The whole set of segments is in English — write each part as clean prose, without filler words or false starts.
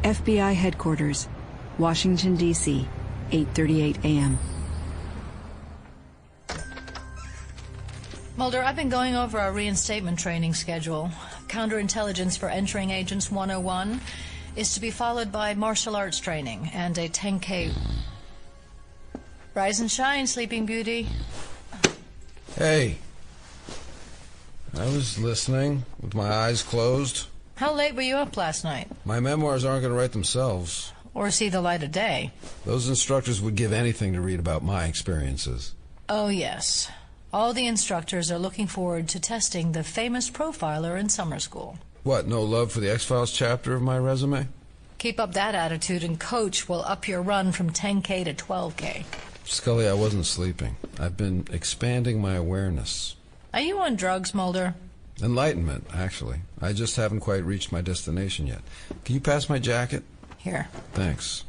FBI Headquarters, Washington, D.C., 8:38 a.m. Mulder, I've been going over our reinstatement training schedule. Counterintelligence for entering agents 101 is to be followed by martial arts training and a 10K. Rise and shine, Sleeping Beauty. Hey. I was listening with my eyes closed. How late were you up last night? My memoirs aren't going to write themselves. Or see the light of day. Those instructors would give anything to read about my experiences. Oh, yes. All the instructors are looking forward to testing the famous profiler in summer school. What, no love for the X-Files chapter of my resume? Keep up that attitude and Coach will up your run from 10K to 12K. Scully, I wasn't sleeping. I've been expanding my awareness. Are you on drugs, Mulder? Enlightenment, actually. I just haven't quite reached my destination yet. Can you pass my jacket? Here. Thanks.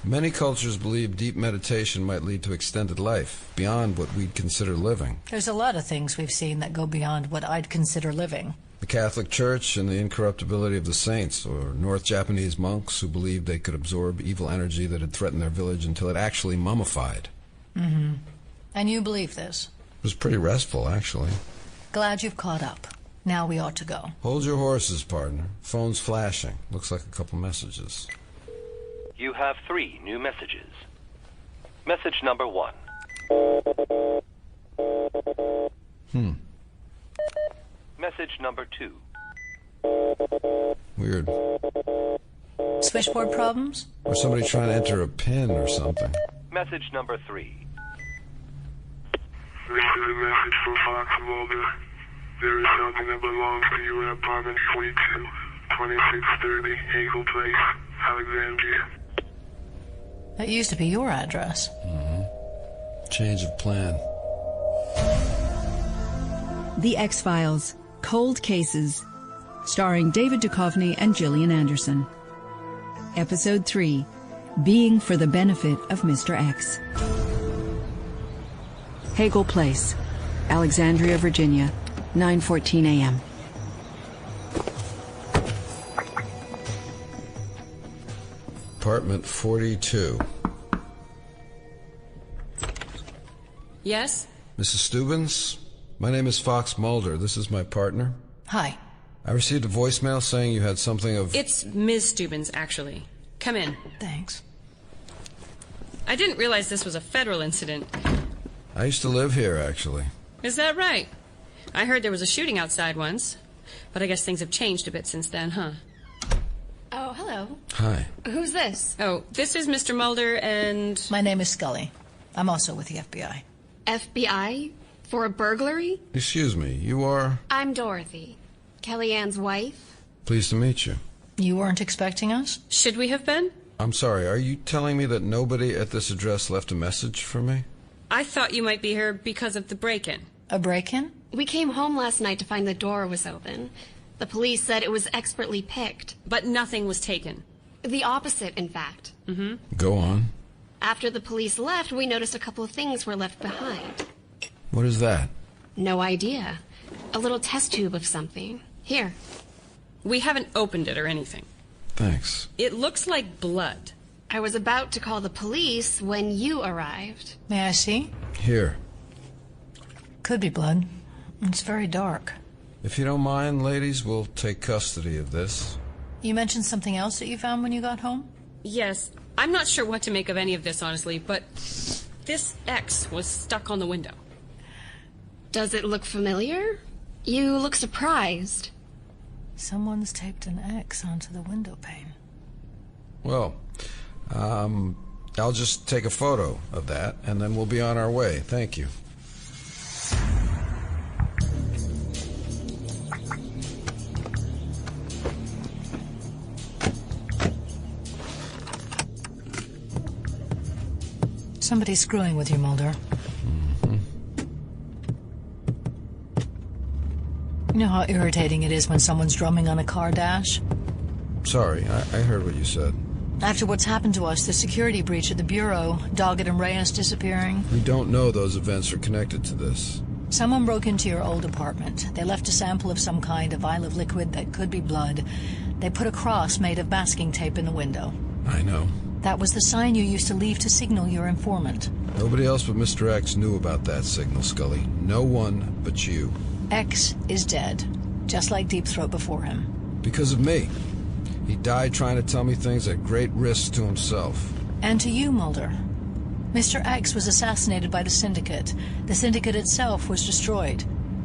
Many cultures believe deep meditation might lead to extended life, beyond what we'd consider living. There's a lot of things we've seen that go beyond what I'd consider living. The Catholic Church and the incorruptibility of the saints, or North Japanese monks who believed they could absorb evil energy that had threatened their village until it actually mummified. Mm-hmm. And you believe this? It was pretty restful, actually. Glad you've caught up. Now we ought to go. Hold your horses, partner. Phone's flashing. Looks like a couple messages. You have 3 new messages. Message number 1. Message number 2. Weird. Switchboard problems? Or somebody trying to enter a PIN or something. Message number 3. This is a message from Fox Mulder. There is something that belongs to you in apartment 22, 2630 Haglund Place, Alexandria. That used to be your address. Mm-hmm. Change of plan. The X-Files, Cold Cases, starring David Duchovny and Gillian Anderson. Episode 3, Being for the Benefit of Mr. X. Hagel Place, Alexandria, Virginia, 9:14 a.m. Apartment 42. Yes? Mrs. Steubens? My name is Fox Mulder. This is my partner. Hi. I received a voicemail saying you had something of... It's Ms. Steubens, actually. Come in. Thanks. I didn't realize this was a federal incident. I used to live here, actually. Is that right? I heard there was a shooting outside once, but I guess things have changed a bit since then, huh? Oh, hello. Hi. Who's this? Oh, this is Mr. Mulder and... My name is Scully. I'm also with the FBI. FBI? For a burglary? Excuse me, you are... I'm Dorothy, Kellyanne's wife. Pleased to meet you. You weren't expecting us? Should we have been? I'm sorry, are you telling me that nobody at this address left a message for me? I thought you might be here because of the break-in. A break-in? We came home last night to find the door was open. The police said it was expertly picked. But nothing was taken. The opposite, in fact. Mm-hmm. Go on. After the police left, we noticed a couple of things were left behind. What is that? No idea. A little test tube of something. Here. We haven't opened it or anything. Thanks. It looks like blood. I was about to call the police when you arrived. May I see? Here. Could be blood. It's very dark. If you don't mind, ladies, we'll take custody of this. You mentioned something else that you found when you got home? Yes. I'm not sure what to make of any of this, honestly, but this X was stuck on the window. Does it look familiar? You look surprised. Someone's taped an X onto the window pane. Well, I'll just take a photo of that, and then we'll be on our way. Thank you. Somebody's screwing with you, Mulder. Mm-hmm. You know how irritating it is when someone's drumming on a car dash? Sorry, I heard what you said. After what's happened to us, the security breach at the Bureau, Doggett and Reyes disappearing. We don't know those events are connected to this. Someone broke into your old apartment. They left a sample of some kind, a vial of liquid that could be blood. They put a cross made of masking tape in the window. I know. That was the sign you used to leave to signal your informant. Nobody else but Mr. X knew about that signal, Scully. No one but you. X is dead, just like Deep Throat before him. Because of me. He died trying to tell me things at great risk to himself. And to you, Mulder. Mr. X was assassinated by the Syndicate. The Syndicate itself was destroyed.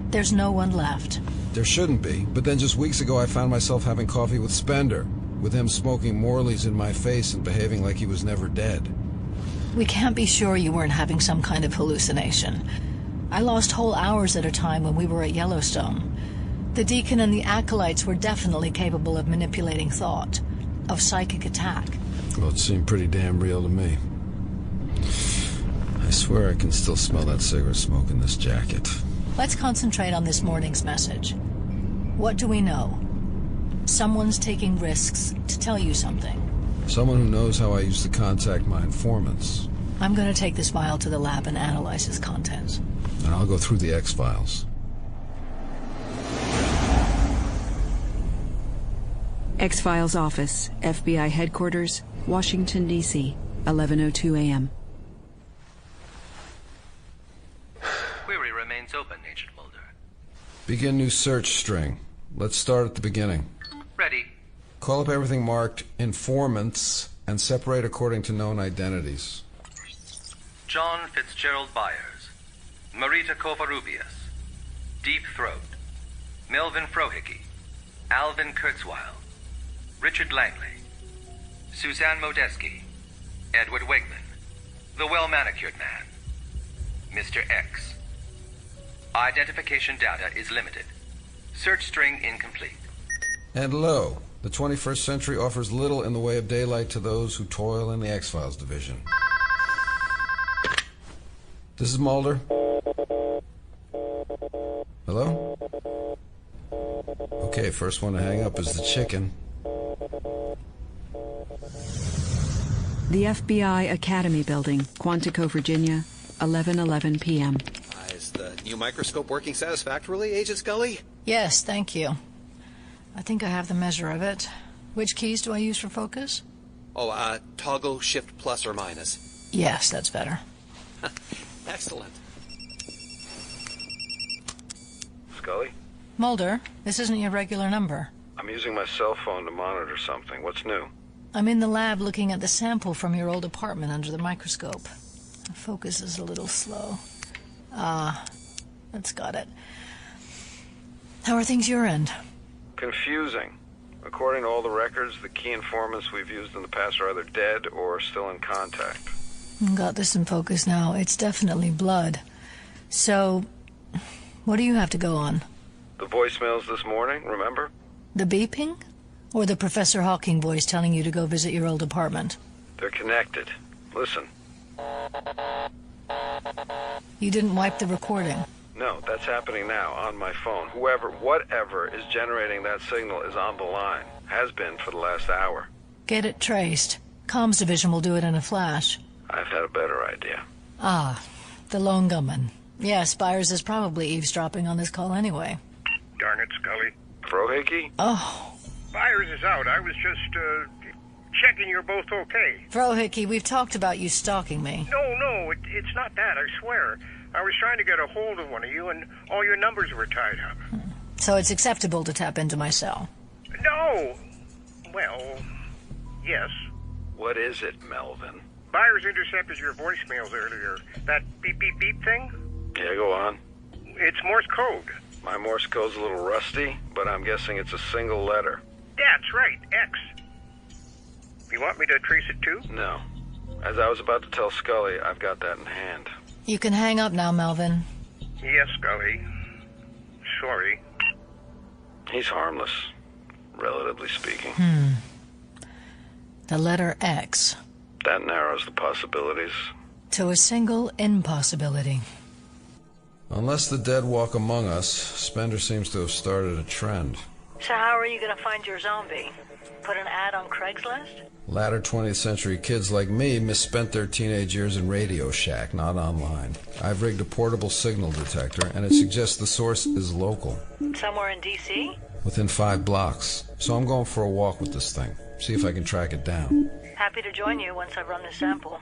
There's no one left. There shouldn't be, but then just weeks ago I found myself having coffee with Spender, with him smoking Morley's in my face and behaving like he was never dead. We can't be sure you weren't having some kind of hallucination. I lost whole hours at a time when we were at Yellowstone. The Deacon and the Acolytes were definitely capable of manipulating thought, of psychic attack. Well, it seemed pretty damn real to me. I swear I can still smell that cigarette smoke in this jacket. Let's concentrate on this morning's message. What do we know? Someone's taking risks to tell you something. Someone who knows how I used to contact my informants. I'm going to take this file to the lab and analyze its contents. And I'll go through the X-Files. X-Files Office, FBI Headquarters, Washington, D.C., 11:02 a.m. Query remains open, Agent Mulder. Begin new search string. Let's start at the beginning. Ready. Call up everything marked informants and separate according to known identities. John Fitzgerald Byers. Marita Kovarubias. Deep Throat. Melvin Frohickey. Alvin Kurzweil. Richard Langley. Suzanne Modeski. Edward Wegman. The Well-Manicured Man. Mr. X. Identification data is limited. Search string incomplete. And lo, the 21st century offers little in the way of daylight to those who toil in the X-Files division. This is Mulder. Hello? Okay, first one to hang up is the chicken. The FBI Academy Building, Quantico, Virginia, 11:11 p.m. Is the new microscope working satisfactorily, Agent Scully? Yes, thank you. I think I have the measure of it. Which keys do I use for focus? Oh, toggle shift plus or minus. Yes, that's better. Excellent. Scully? Mulder, this isn't your regular number. I'm using my cell phone to monitor something. What's new? I'm in the lab looking at the sample from your old apartment under the microscope. The focus is a little slow. That's got it. How are things your end? Confusing. According to all the records, the key informants we've used in the past are either dead or still in contact. Got this in focus now. It's definitely blood. So, what do you have to go on? The voicemails this morning, remember? The beeping? Or the Professor Hawking voice telling you to go visit your old apartment? They're connected. Listen. You didn't wipe the recording? No, that's happening now on my phone. Whatever is generating that signal is on the line. Has been for the last hour. Get it traced. Comms division will do it in a flash. I've had a better idea. The lone gunman. Yes, Byers is probably eavesdropping on this call anyway. Darn it, Scully. Frohickey? Oh. Byers is out. I was just, checking you're both okay. Frohickey, we've talked about you stalking me. No, it's not that, I swear. I was trying to get a hold of one of you, and all your numbers were tied up. So it's acceptable to tap into my cell? No! Well, yes. What is it, Melvin? Byers intercepted your voicemails earlier. That beep beep beep thing? Yeah, go on. It's Morse code. My Morse code's a little rusty, but I'm guessing it's a single letter. That's right, X. You want me to trace it too? No. As I was about to tell Scully, I've got that in hand. You can hang up now, Melvin. Yes, Scully. Sorry. He's harmless, relatively speaking. The letter X. That narrows the possibilities. To a single impossibility. Unless the dead walk among us, Spender seems to have started a trend. So how are you going to find your zombie? Put an ad on Craigslist? Latter 20th century kids like me misspent their teenage years in Radio Shack, not online. I've rigged a portable signal detector, and it suggests the source is local. Somewhere in D.C.? Within 5 blocks. So I'm going for a walk with this thing. See if I can track it down. Happy to join you once I've run the sample.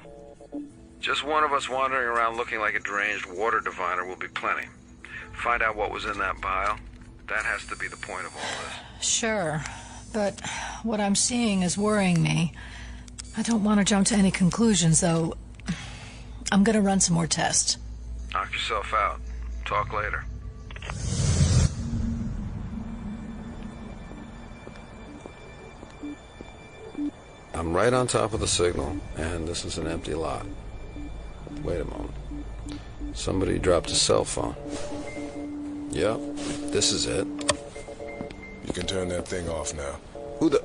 Just one of us wandering around looking like a deranged water diviner will be plenty. Find out what was in that vial. That has to be the point of all this. Sure, but what I'm seeing is worrying me. I don't want to jump to any conclusions, though. I'm going to run some more tests. Knock yourself out. Talk later. I'm right on top of the signal, and this is an empty lot. Wait a moment. Somebody dropped a cell phone. Yep, this is it. You can turn that thing off now. Who the...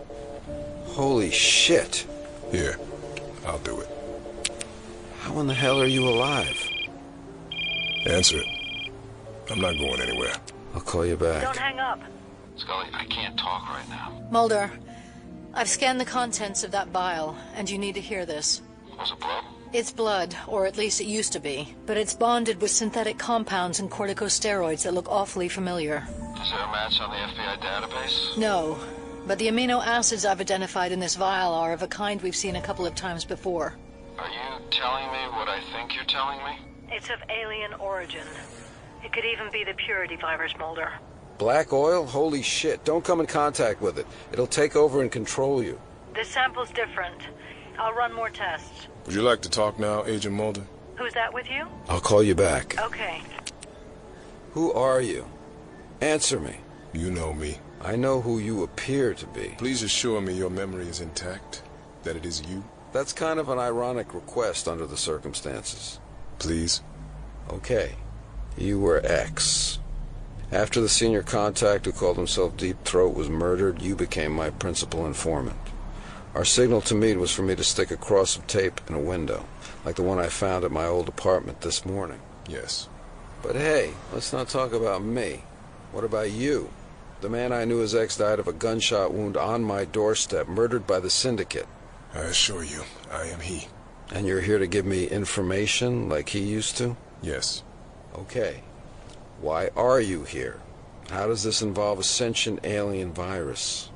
Holy shit. Here, I'll do it. How in the hell are you alive? Answer it. I'm not going anywhere. I'll call you back. Don't hang up. Scully, I can't talk right now. Mulder, I've scanned the contents of that vial, and you need to hear this. Was it blood? It's blood, or at least it used to be. But it's bonded with synthetic compounds and corticosteroids that look awfully familiar. Is there a match on the FBI database? No, but the amino acids I've identified in this vial are of a kind we've seen a couple of times before. Are you telling me what I think you're telling me? It's of alien origin. It could even be the purity virus, Mulder. Black oil? Holy shit. Don't come in contact with it. It'll take over and control you. This sample's different. I'll run more tests. Would you like to talk now, Agent Mulder? Who's that with you? I'll call you back. Okay. Who are you? Answer me. You know me. I know who you appear to be. Please assure me your memory is intact, that it is you. That's kind of an ironic request under the circumstances. Please? Okay. You were X. After the senior contact who called himself Deep Throat was murdered, you became my principal informant. Our signal to meet was for me to stick a cross of tape in a window, like the one I found at my old apartment this morning. Yes. But hey, let's not talk about me. What about you? The man I knew as X died of a gunshot wound on my doorstep, murdered by the syndicate. I assure you, I am he. And you're here to give me information like he used to? Yes. Okay. Why are you here? How does this involve a sentient alien virus?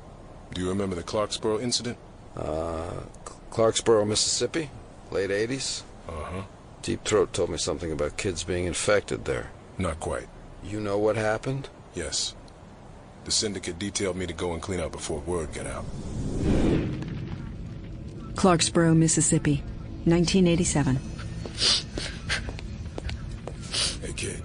Do you remember the Clarksboro incident? Clarksboro, Mississippi? Late 80s? Uh-huh. Deep Throat told me something about kids being infected there. Not quite. You know what happened? Yes. The syndicate detailed me to go and clean out before word got out. Clarksboro, Mississippi, 1987. Hey, kid.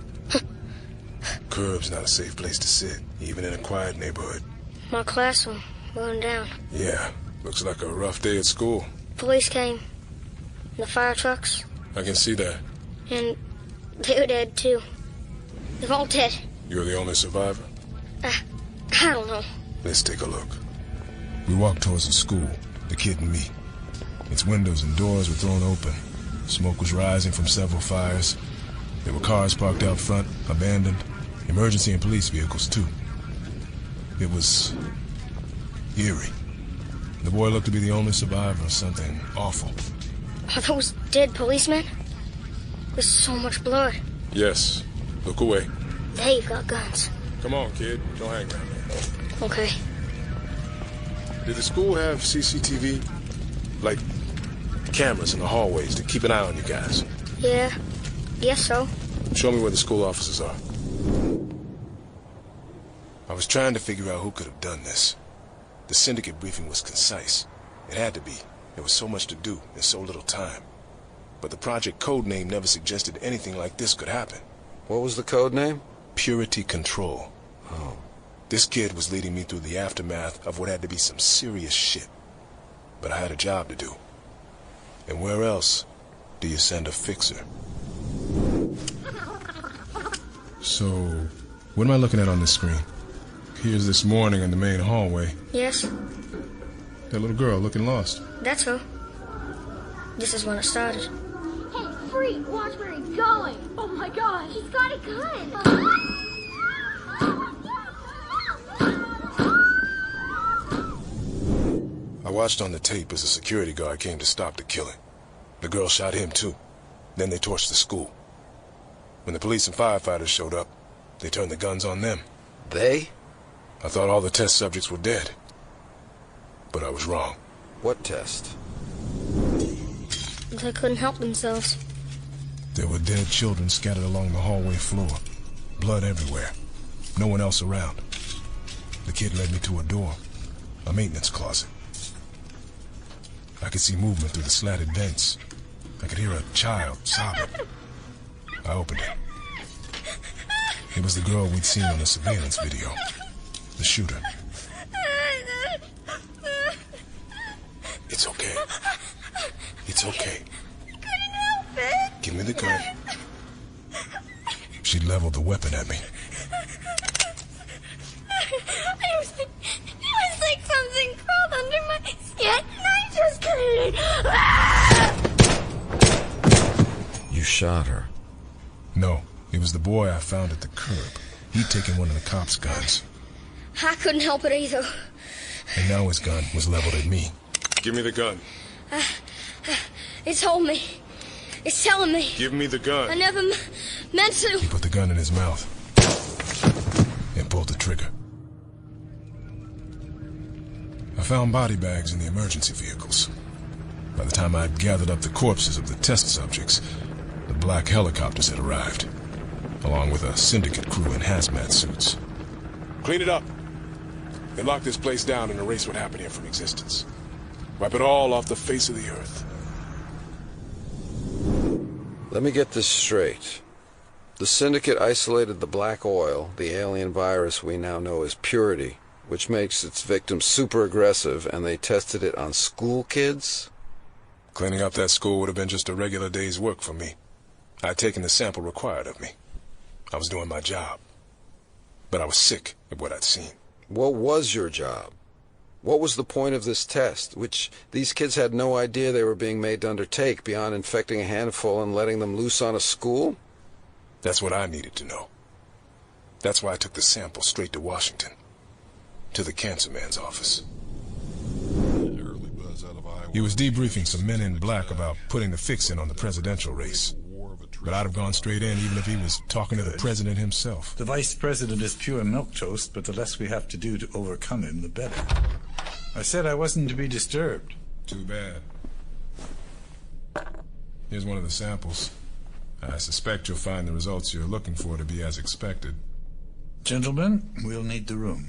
Curb's not a safe place to sit, even in a quiet neighborhood. My classroom burned down. Yeah, looks like a rough day at school. Police came. The fire trucks. I can see that. And they're dead, too. They're all dead. You're the only survivor? I don't know. Let's take a look. We walked towards the school, the kid and me. Its windows and doors were thrown open. Smoke was rising from several fires. There were cars parked out front, abandoned. Emergency and police vehicles, too. It was eerie. The boy looked to be the only survivor of something awful. Are those dead policemen? There's so much blood. Yes. Look away. They've got guns. Come on, kid. Don't hang around there. Okay. Did the school have CCTV? Like, cameras in the hallways to keep an eye on you guys? Yeah. Yes, so. Show me where the school offices are. I was trying to figure out who could have done this. The syndicate briefing was concise. It had to be. There was so much to do in so little time. But the project code name never suggested anything like this could happen. What was the code name? Purity Control. Oh. This kid was leading me through the aftermath of what had to be some serious shit. But I had a job to do. And where else do you send a fixer? So, what am I looking at on this screen? Here's this morning in the main hallway. Yes? That little girl looking lost. That's her. This is when it started. Hey, freak! Watch where he's going! Oh my god, he's got a gun! watched on the tape as a security guard came to stop the killing. The girl shot him too. Then they torched the school. When the police and firefighters showed up, they turned the guns on them. They? I thought all the test subjects were dead. But I was wrong. What test? They couldn't help themselves. There were dead children scattered along the hallway floor. Blood everywhere. No one else around. The kid led me to a door. A maintenance closet. I could see movement through the slatted vents. I could hear a child sobbing. I opened it. It was the girl we'd seen on the surveillance video. The shooter. It's okay. It's okay. Couldn't help it. Give me the gun. She leveled the weapon at me. It was like something crawled under my skin, and I just couldn't. You shot her. No, it was the boy I found at the curb. He'd taken one of the cops' guns. I couldn't help it either. And now his gun was leveled at me. Give me the gun. It told me. It's telling me. Give me the gun. I never meant to. He put the gun in his mouth and pulled the trigger. I found body bags in the emergency vehicles. By the time I'd gathered up the corpses of the test subjects, the black helicopters had arrived, along with a syndicate crew in hazmat suits. Clean it up. Then lock this place down and erase what happened here from existence. Wipe it all off the face of the earth. Let me get this straight. The syndicate isolated the black oil, the alien virus we now know as Purity, which makes its victims super aggressive, and they tested it on school kids? Cleaning up that school would have been just a regular day's work for me. I'd taken the sample required of me. I was doing my job. But I was sick of what I'd seen. What was your job? What was the point of this test, which these kids had no idea they were being made to undertake, beyond infecting a handful and letting them loose on a school? That's what I needed to know. That's why I took the sample straight to Washington, to the cancer man's office. He was debriefing some men in black about putting the fix in on the presidential race. But I'd have gone straight in even if he was talking to the president himself. The vice president is pure milquetoast, but the less we have to do to overcome him, the better. I said I wasn't to be disturbed. Too bad. Here's one of the samples. I suspect you'll find the results you're looking for to be as expected. Gentlemen, we'll need the room.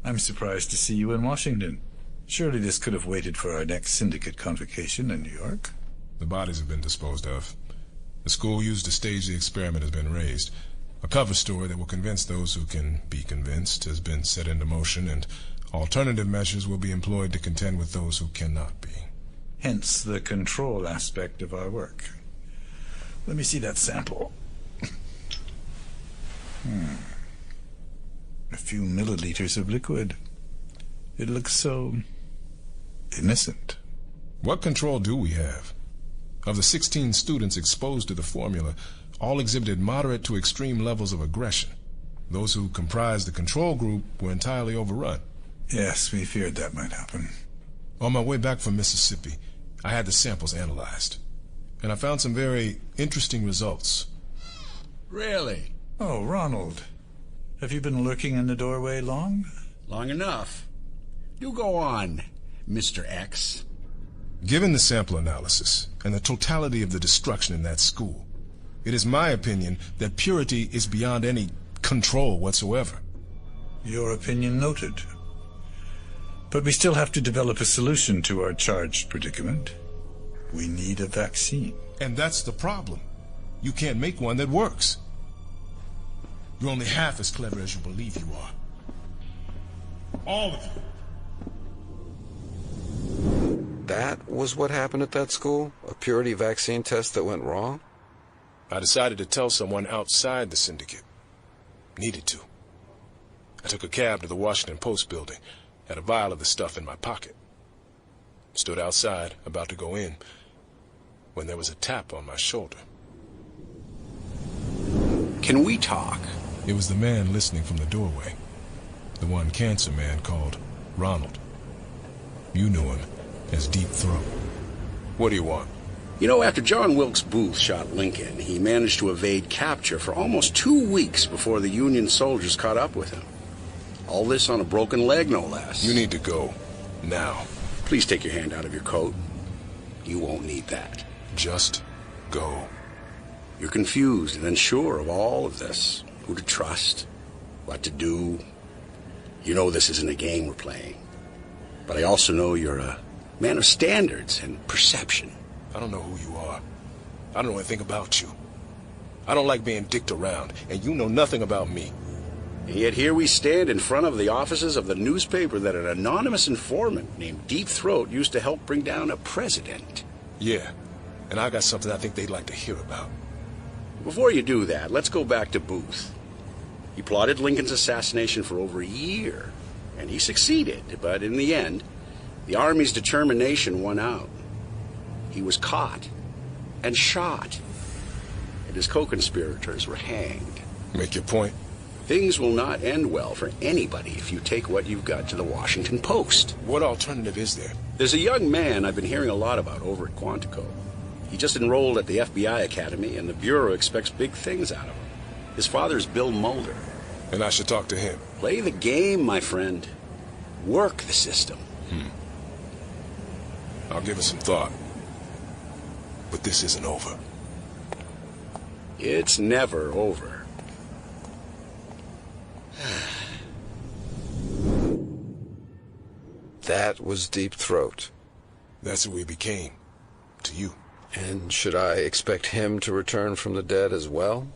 I'm surprised to see you in Washington. Surely this could have waited for our next syndicate convocation in New York. The bodies have been disposed of. The school used to stage the experiment has been raised. A cover story that will convince those who can be convinced has been set into motion, and alternative measures will be employed to contend with those who cannot be. Hence the control aspect of our work. Let me see that sample. A few milliliters of liquid. It looks so innocent. What control do we have? Of the 16 students exposed to the formula, all exhibited moderate to extreme levels of aggression. Those who comprised the control group were entirely overrun. Yes, we feared that might happen. On my way back from Mississippi, I had the samples analyzed, and I found some very interesting results. Really? Oh, Ronald. Have you been lurking in the doorway long? Long enough. You go on, Mr. X. Given the sample analysis and the totality of the destruction in that school, it is my opinion that Purity is beyond any control whatsoever. Your opinion noted. But we still have to develop a solution to our charged predicament. We need a vaccine. And that's the problem. You can't make one that works. You're only half as clever as you believe you are. All of you. That was what happened at that school? A Purity vaccine test that went wrong? I decided to tell someone outside the syndicate. Needed to. I took a cab to the Washington Post building, had a vial of the stuff in my pocket. Stood outside, about to go in, when there was a tap on my shoulder. Can we talk? It was the man listening from the doorway. The one cancer man called Ronald. You knew him as Deep Throat. What do you want? You know, after John Wilkes Booth shot Lincoln, he managed to evade capture for almost 2 weeks before the Union soldiers caught up with him. All this on a broken leg, no less. You need to go. Now. Please take your hand out of your coat. You won't need that. Just go. You're confused and unsure of all of this. Who to trust, what to do. You know this isn't a game we're playing. But I also know you're a man of standards and perception. I don't know who you are. I don't know anything about you. I don't like being dicked around, and you know nothing about me. And yet here we stand in front of the offices of the newspaper that an anonymous informant named Deep Throat used to help bring down a president. Yeah, and I got something I think they'd like to hear about. Before you do that, let's go back to Booth. He plotted Lincoln's assassination for over a year, and he succeeded, but in the end, the Army's determination won out. He was caught and shot, and his co-conspirators were hanged. Make your point. Things will not end well for anybody if you take what you've got to the Washington Post. What alternative is there? There's a young man I've been hearing a lot about over at Quantico. He just enrolled at the FBI Academy, and the Bureau expects big things out of him. His father's Bill Mulder. And I should talk to him. Play the game, my friend. Work the system. I'll give it some thought. But this isn't over. It's never over. That was Deep Throat. That's who we became. To you. And should I expect him to return from the dead as well?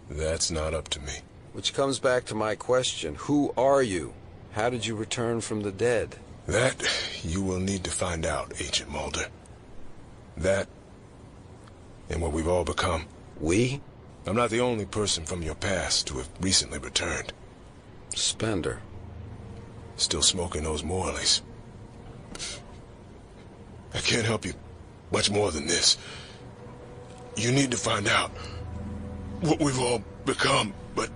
That's not up to me. Which comes back to my question. Who are you? How did you return from the dead? That you will need to find out, Agent Mulder. That and what we've all become. We? I'm not the only person from your past to have recently returned. Spender. Still smoking those Morleys. I can't help you much more than this. You need to find out what we've all become, but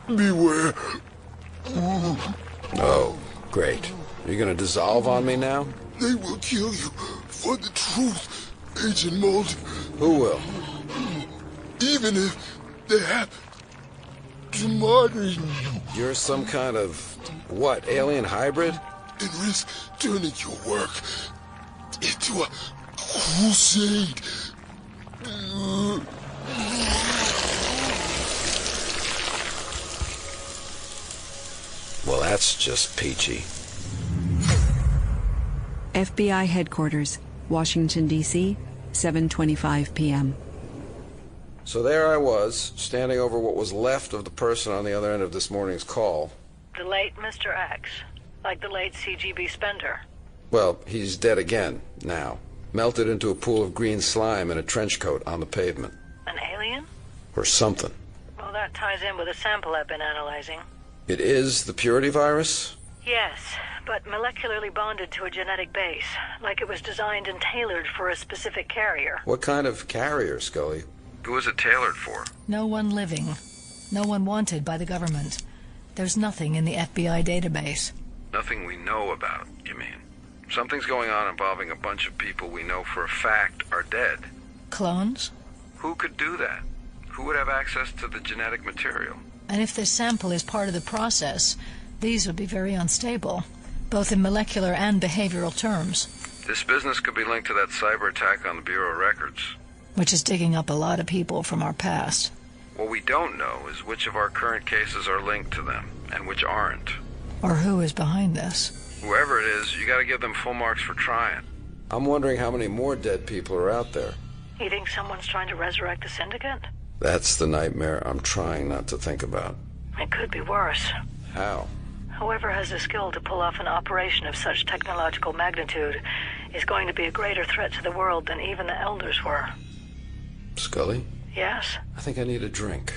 beware. Oh, great. You're gonna dissolve on me now? They will kill you for the truth, Agent Mulder. Who will? Even if they have to martyr you. You're some kind of, what, alien hybrid? And risk turning your work into a crusade. Well, that's just peachy. FBI Headquarters, Washington, D.C., 7:25 p.m. So there I was, standing over what was left of the person on the other end of this morning's call. The late Mr. X, like the late C.G.B. Spender. Well, he's dead again, now. Melted into a pool of green slime in a trench coat on the pavement. An alien? Or something. Well, that ties in with a sample I've been analyzing. It is the purity virus? Yes, but molecularly bonded to a genetic base, like it was designed and tailored for a specific carrier. What kind of carrier, Scully? Who is it tailored for? No one living. No one wanted by the government. There's nothing in the FBI database. Nothing we know about, you mean? Something's going on involving a bunch of people we know for a fact are dead. Clones? Who could do that? Who would have access to the genetic material? And if this sample is part of the process, these would be very unstable, both in molecular and behavioral terms. This business could be linked to that cyber attack on the Bureau records. Which is digging up a lot of people from our past. What we don't know is which of our current cases are linked to them, and which aren't. Or who is behind this. Whoever it is, you gotta give them full marks for trying. I'm wondering how many more dead people are out there. You think someone's trying to resurrect the syndicate? That's the nightmare I'm trying not to think about. It could be worse. How? Whoever has the skill to pull off an operation of such technological magnitude is going to be a greater threat to the world than even the elders were. Scully? Yes? I think I need a drink.